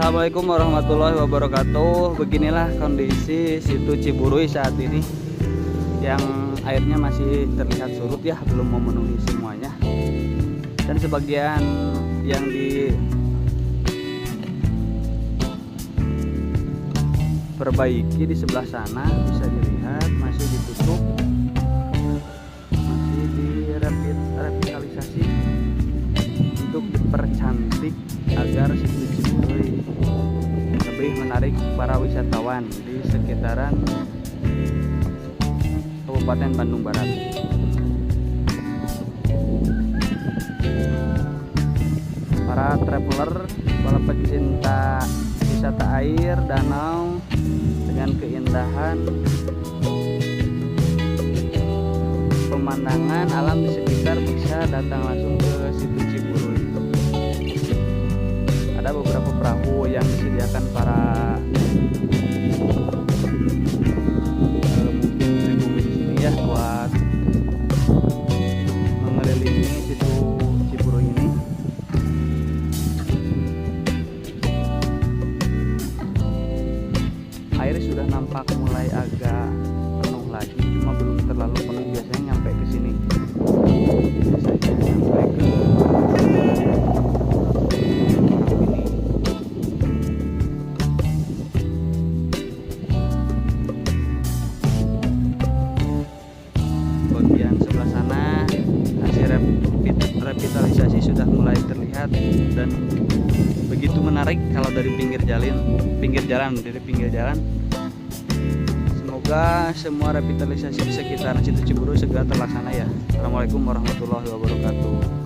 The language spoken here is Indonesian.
Assalamualaikum warahmatullahi wabarakatuh. Beginilah kondisi situ Ciburui saat ini, yang airnya masih terlihat surut ya, belum memenuhi semuanya. Dan sebagian yang diperbaiki di sebelah sana bisa dilihat masih ditutup, masih direvitalisasi untuk dipercantik agar situ Ciburui lebih menarik para wisatawan di sekitaran Kabupaten Bandung Barat. Para traveler, para pecinta wisata air danau dengan keindahan pemandangan alam di sekitar bisa datang langsung ke situ Ciburui. Ada beberapa perahu yang disediakan para mungkin pribumi di sini ya, buat mengelilingi situ Ciburui ini. Air sudah nampak mulai agak penuh lagi, cuma belum terlalu penuh. Biasanya nyampe ke sini, biasanya sampai ke bagian sebelah sana. Hasil revitalisasi sudah mulai terlihat dan begitu menarik kalau dari pinggir jalan. Semoga semua revitalisasi di sekitar situ Ciburui segera terlaksana ya. Assalamualaikum warahmatullahi wabarakatuh.